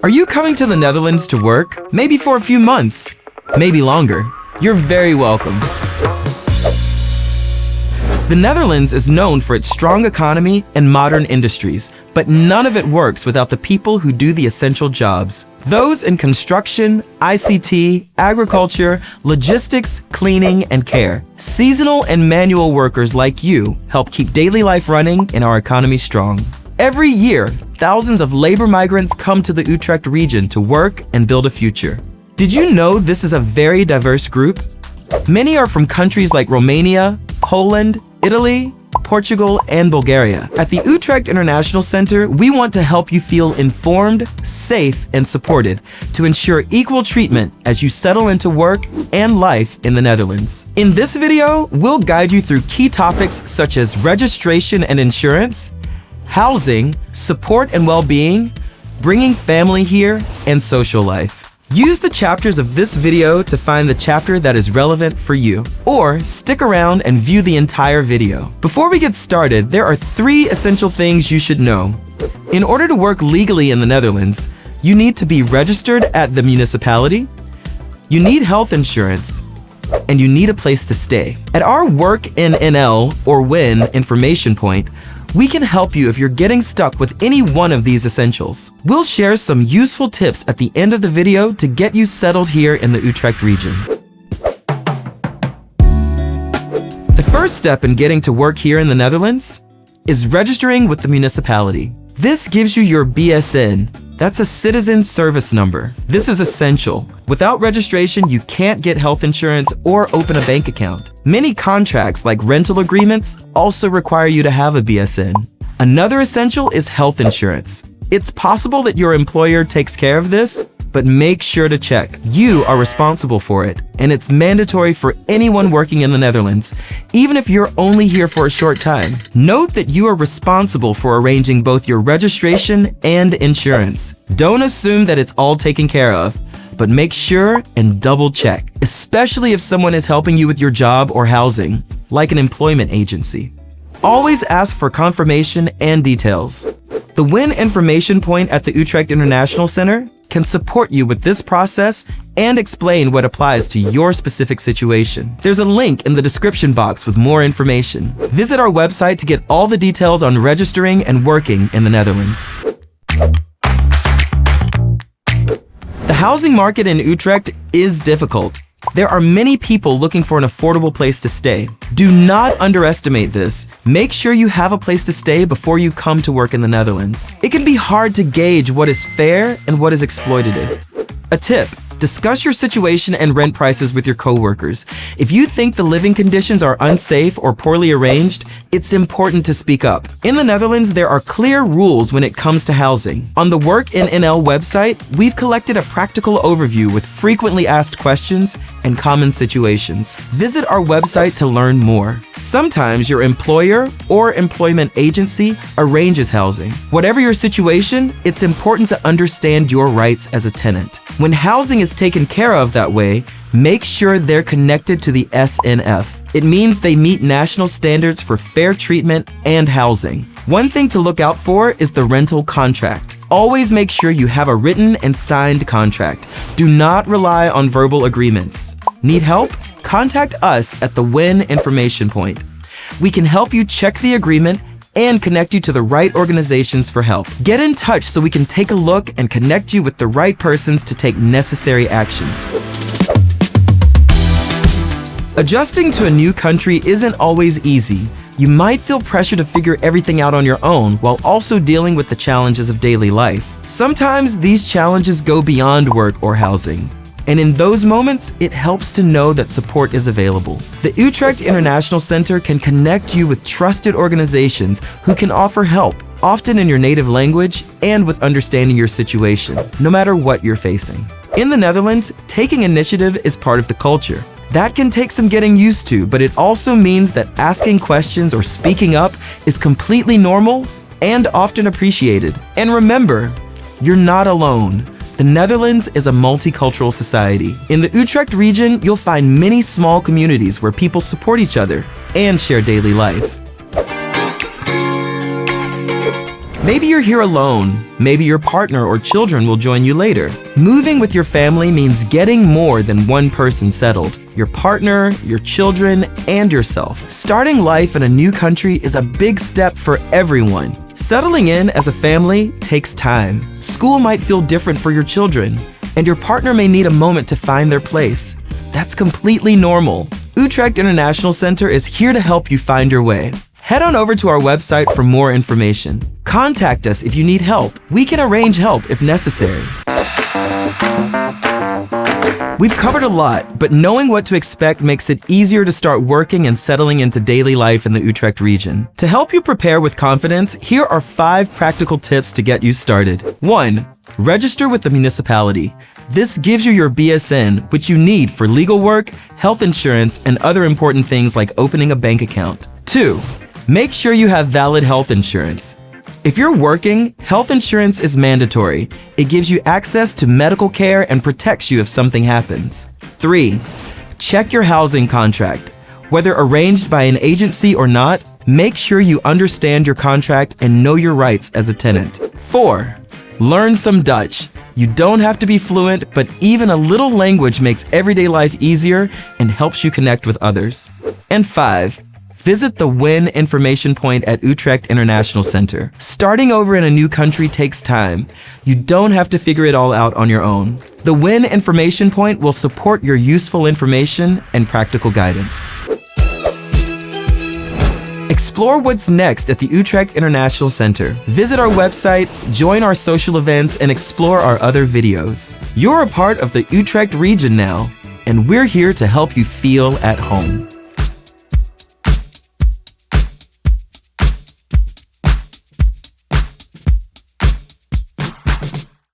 Are you coming to the Netherlands to work? Maybe for a few months, maybe longer. You're very welcome. The Netherlands is known for its strong economy and modern industries, but none of it works without the people who do the essential jobs. Those in construction, ICT, agriculture, logistics, cleaning, and care. Seasonal and manual workers like you help keep daily life running and our economy strong. Every year, thousands of labor migrants come to the Utrecht region to work and build a future. Did you know this is a very diverse group? Many are from countries like Romania, Poland, Italy, Portugal, and Bulgaria. At the Utrecht International Center, we want to help you feel informed, safe, and supported to ensure equal treatment as you settle into work and life in the Netherlands. In this video, we'll guide you through key topics such as registration and insurance, housing, support and well-being, bringing family here, and social life. Use the chapters of this video to find the chapter that is relevant for you, or stick around and view the entire video. Before we get started, there are 3 essential things you should know. In order to work legally in the Netherlands, you need to be registered at the municipality, you need health insurance, and you need a place to stay. At our Work in NL or WIN information point, we can help you if you're getting stuck with any one of these essentials. We'll share some useful tips at the end of the video to get you settled here in the Utrecht region. The first step in getting to work here in the Netherlands is registering with the municipality. This gives you your BSN. That's a citizen service number. This is essential. Without registration, you can't get health insurance or open a bank account. Many contracts, like rental agreements, also require you to have a BSN. Another essential is health insurance. It's possible that your employer takes care of this, but make sure to check. You are responsible for it, and it's mandatory for anyone working in the Netherlands, even if you're only here for a short time. Note that you are responsible for arranging both your registration and insurance. Don't assume that it's all taken care of, but make sure and double check, especially if someone is helping you with your job or housing, like an employment agency. Always ask for confirmation and details. The WIN information point at the Utrecht International Center can support you with this process and explain what applies to your specific situation. There's a link in the description box with more information. Visit our website to get all the details on registering and working in the Netherlands. The housing market in Utrecht is difficult. There are many people looking for an affordable place to stay. Do not underestimate this. Make sure you have a place to stay before you come to work in the Netherlands. It can be hard to gauge what is fair and what is exploitative. A tip: discuss your situation and rent prices with your coworkers. If you think the living conditions are unsafe or poorly arranged, it's important to speak up. In the Netherlands, there are clear rules when it comes to housing. On the Work in NL website, we've collected a practical overview with frequently asked questions and common situations. Visit our website to learn more. Sometimes your employer or employment agency arranges housing. Whatever your situation, it's important to understand your rights as a tenant. When housing is taken care of that way, make sure they're connected to the SNF. It means they meet national standards for fair treatment and housing. One thing to look out for is the rental contract. Always make sure you have a written and signed contract. Do not rely on verbal agreements. Need help? Contact us at the WIN information point. We can help you check the agreement and connect you to the right organizations for help. Get in touch so we can take a look and connect you with the right persons to take necessary actions. Adjusting to a new country isn't always easy. You might feel pressure to figure everything out on your own while also dealing with the challenges of daily life. Sometimes these challenges go beyond work or housing. And in those moments, it helps to know that support is available. The Utrecht International Center can connect you with trusted organizations who can offer help, often in your native language and with understanding your situation, no matter what you're facing. In the Netherlands, taking initiative is part of the culture. That can take some getting used to, but it also means that asking questions or speaking up is completely normal and often appreciated. And remember, you're not alone. The Netherlands is a multicultural society. In the Utrecht region, you'll find many small communities where people support each other and share daily life. Maybe you're here alone. Maybe your partner or children will join you later. Moving with your family means getting more than one person settled. Your partner, your children, and yourself. Starting life in a new country is a big step for everyone. Settling in as a family takes time. School might feel different for your children, and your partner may need a moment to find their place. That's completely normal. Utrecht International Center is here to help you find your way. Head on over to our website for more information. Contact us if you need help. We can arrange help if necessary. We've covered a lot, but knowing what to expect makes it easier to start working and settling into daily life in the Utrecht region. To help you prepare with confidence, here are 5 practical tips to get you started. 1. Register with the municipality. This gives you your BSN, which you need for legal work, health insurance, and other important things like opening a bank account. 2. Make sure you have valid health insurance. If you're working, health insurance is mandatory. It gives you access to medical care and protects you if something happens. 3. Check your housing contract. Whether arranged by an agency or not, make sure you understand your contract and know your rights as a tenant. 4. Learn some Dutch. You don't have to be fluent, but even a little language makes everyday life easier and helps you connect with others. And 5. Visit the WIN information point at Utrecht International Center. Starting over in a new country takes time. You don't have to figure it all out on your own. The WIN information point will support your useful information and practical guidance. Explore what's next at the Utrecht International Center. Visit our website, join our social events, and explore our other videos. You're a part of the Utrecht region now, and we're here to help you feel at home.